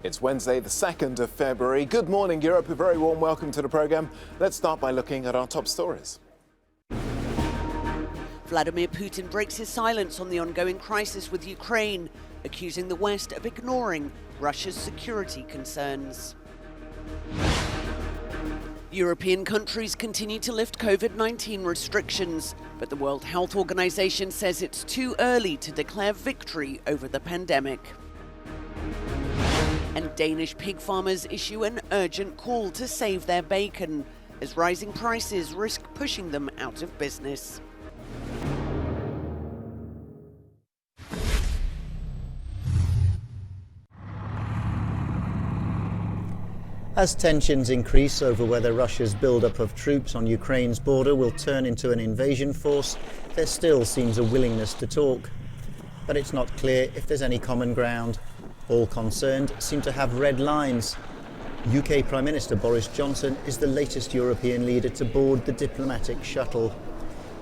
It's Wednesday, the 2nd of February. Good morning, Europe. A very warm welcome to the programme. Let's start by looking at our top stories. Vladimir Putin breaks his silence on the ongoing crisis with Ukraine, accusing the West of ignoring Russia's security concerns. European countries continue to lift COVID-19 restrictions, but the World Health Organization says it's too early to declare victory over the pandemic. And Danish pig farmers issue an urgent call to save their bacon, as rising prices risk pushing them out of business. As tensions increase over whether Russia's build-up of troops on Ukraine's border will turn into an invasion force, there still seems a willingness to talk. But it's not clear if there's any common ground. All concerned seem to have red lines. UK Prime Minister Boris Johnson is the latest European leader to board the diplomatic shuttle.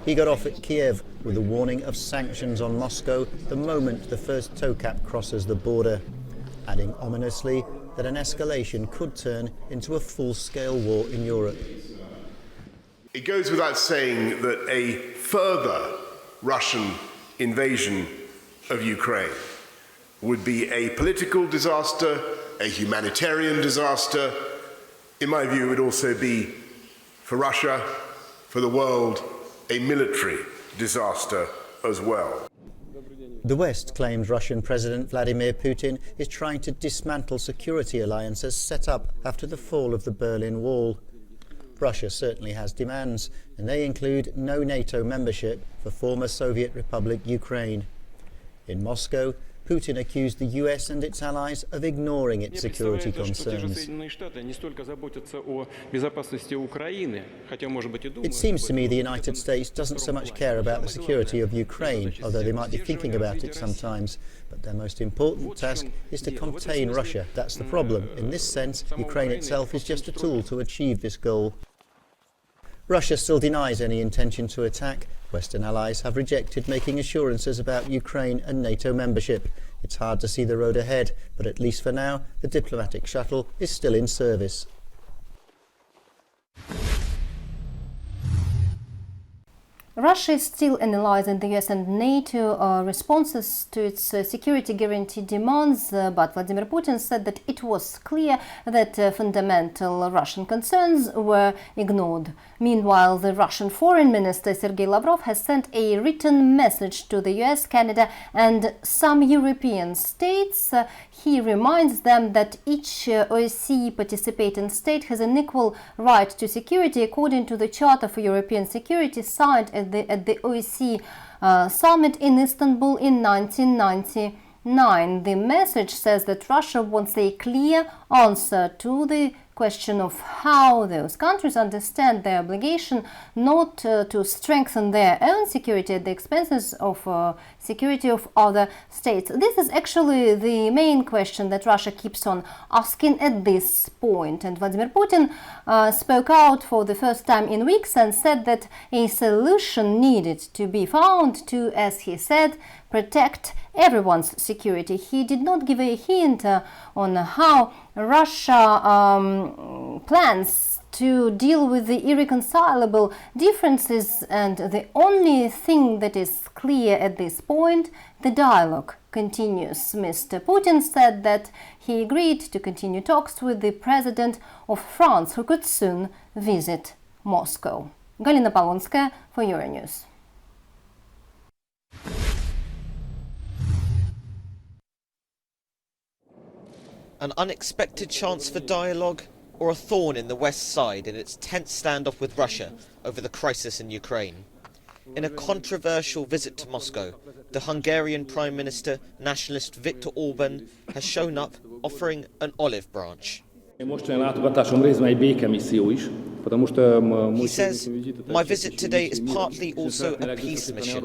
He got off at Kiev with a warning of sanctions on Moscow the moment the first towcap crosses the border, adding ominously that an escalation could turn into a full-scale war in Europe. It goes without saying that a further Russian invasion of Ukraine would be a political disaster, a humanitarian disaster. In my view, it would also be, for Russia, for the world, a military disaster as well. The West claims Russian President Vladimir Putin is trying to dismantle security alliances set up after the fall of the Berlin Wall. Russia certainly has demands, and they include no NATO membership for former Soviet Republic Ukraine. In Moscow, Putin accused the US and its allies of ignoring its security concerns. It seems to me the United States doesn't so much care about the security of Ukraine, although they might be thinking about it sometimes. But their most important task is to contain Russia. That's the problem. In this sense, Ukraine itself is just a tool to achieve this goal. Russia still denies any intention to attack. Western allies have rejected making assurances about Ukraine and NATO membership. It's hard to see the road ahead, but at least for now, the diplomatic shuttle is still in service. Russia is still analyzing the US and NATO responses to its security guarantee demands, but Vladimir Putin said that it was clear that fundamental Russian concerns were ignored. Meanwhile, the Russian Foreign Minister Sergei Lavrov has sent a written message to the US, Canada and some European states. He reminds them that each OSCE participating state has an equal right to security according to the Charter for European Security signed at the OSCE summit in Istanbul in 1999. The message says that Russia wants a clear answer to the question of how those countries understand their obligation not to strengthen their own security at the expenses of security of other states. This is actually the main question that Russia keeps on asking at this point. And Vladimir Putin spoke out for the first time in weeks and said that a solution needed to be found to, as he said, protect everyone's security. He did not give a hint on how Russia plans to deal with the irreconcilable differences, and the only thing that is clear at this point, the dialogue continues. Mr. Putin said that he agreed to continue talks with the president of France, who could soon visit Moscow. Galina Polonskaya for Euronews. An unexpected chance for dialogue, or a thorn in the West's side in its tense standoff with Russia over the crisis in Ukraine. In a controversial visit to Moscow, the Hungarian Prime Minister, nationalist Viktor Orban, has shown up offering an olive branch. He says, my visit today is partly also a peace mission. I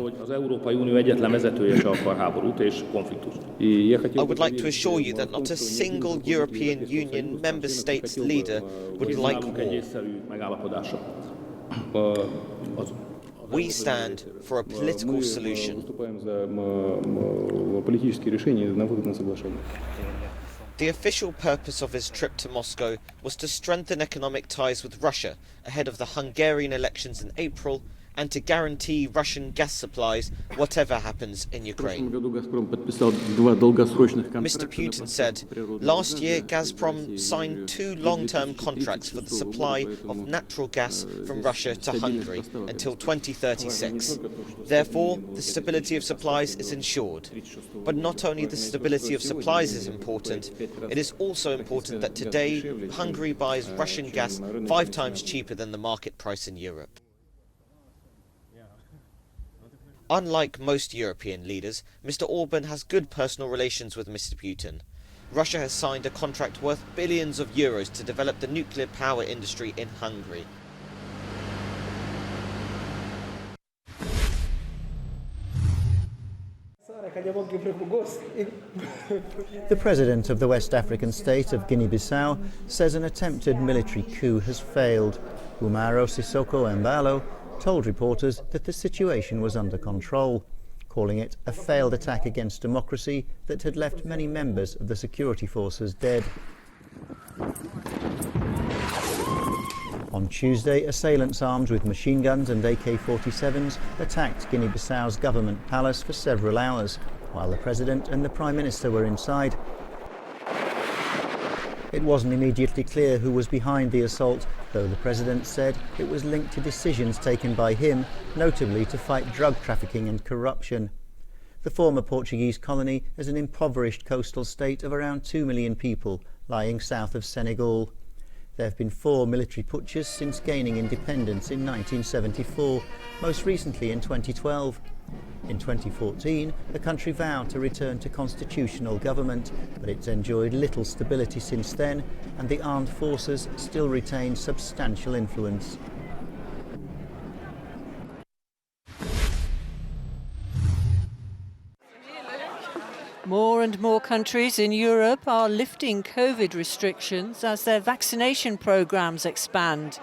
would like to assure you that not a single European Union member state's leader would like war. We stand for a political solution. The official purpose of his trip to Moscow was to strengthen economic ties with Russia ahead of the Hungarian elections in April and to guarantee Russian gas supplies whatever happens in Ukraine. Mr. Putin said, last year Gazprom signed 2 long-term contracts for the supply of natural gas from Russia to Hungary until 2036. Therefore, the stability of supplies is ensured. But not only the stability of supplies is important, it is also important that today Hungary buys Russian gas 5 times cheaper than the market price in Europe. Unlike most European leaders, Mr. Orban has good personal relations with Mr. Putin. Russia has signed a contract worth billions of euros to develop the nuclear power industry in Hungary. The president of the West African state of Guinea-Bissau says an attempted military coup has failed. Umaro Sissoko Embalo told reporters that the situation was under control, calling it a failed attack against democracy that had left many members of the security forces dead. On Tuesday, assailants armed with machine guns and AK-47s attacked Guinea-Bissau's government palace for several hours, while the president and the prime minister were inside. It wasn't immediately clear who was behind the assault, though the president said it was linked to decisions taken by him, notably to fight drug trafficking and corruption. The former Portuguese colony is an impoverished coastal state of around 2 million people, lying south of Senegal. There have been 4 military putches since gaining independence in 1974, most recently in 2012. In 2014, the country vowed to return to constitutional government, but it's enjoyed little stability since then, and the armed forces still retain substantial influence. More and more countries in Europe are lifting COVID restrictions as their vaccination programs expand.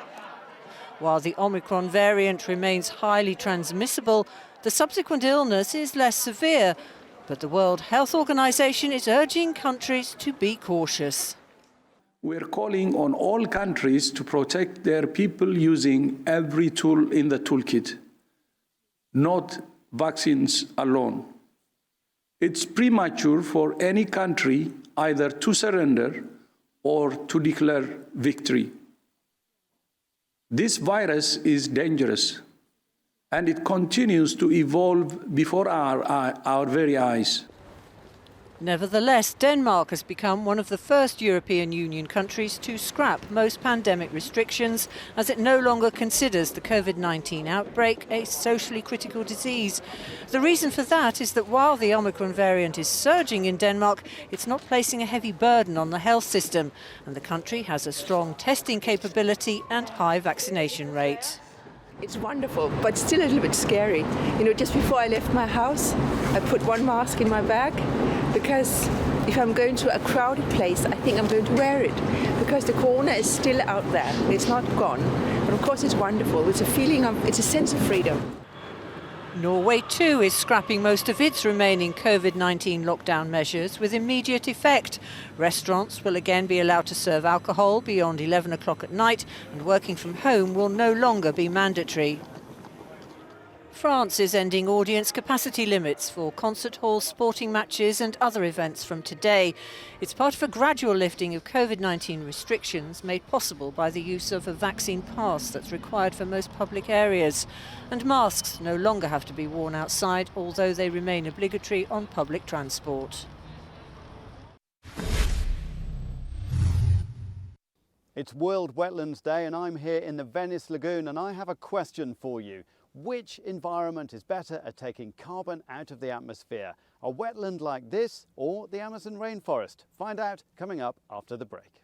While the Omicron variant remains highly transmissible, the subsequent illness is less severe, but the World Health Organization is urging countries to be cautious. We're calling on all countries to protect their people using every tool in the toolkit, not vaccines alone. It's premature for any country either to surrender or to declare victory. This virus is dangerous, and it continues to evolve before our very eyes. Nevertheless, Denmark has become one of the first European Union countries to scrap most pandemic restrictions, as it no longer considers the COVID-19 outbreak a socially critical disease. The reason for that is that while the Omicron variant is surging in Denmark, it's not placing a heavy burden on the health system, and the country has a strong testing capability and high vaccination rate. It's wonderful, but still a little bit scary. You know, just before I left my house, I put one mask in my bag because if I'm going to a crowded place, I think I'm going to wear it because the corona is still out there. It's not gone. But of course, it's wonderful. It's a sense of freedom. Norway too is scrapping most of its remaining COVID-19 lockdown measures with immediate effect. Restaurants will again be allowed to serve alcohol beyond 11 o'clock at night, and working from home will no longer be mandatory. France is ending audience capacity limits for concert halls, sporting matches and other events from today. It's part of a gradual lifting of COVID-19 restrictions made possible by the use of a vaccine pass that's required for most public areas. And masks no longer have to be worn outside, although they remain obligatory on public transport. It's World Wetlands Day and I'm here in the Venice Lagoon, and I have a question for you. Which environment is better at taking carbon out of the atmosphere? A wetland like this or the Amazon rainforest? Find out coming up after the break.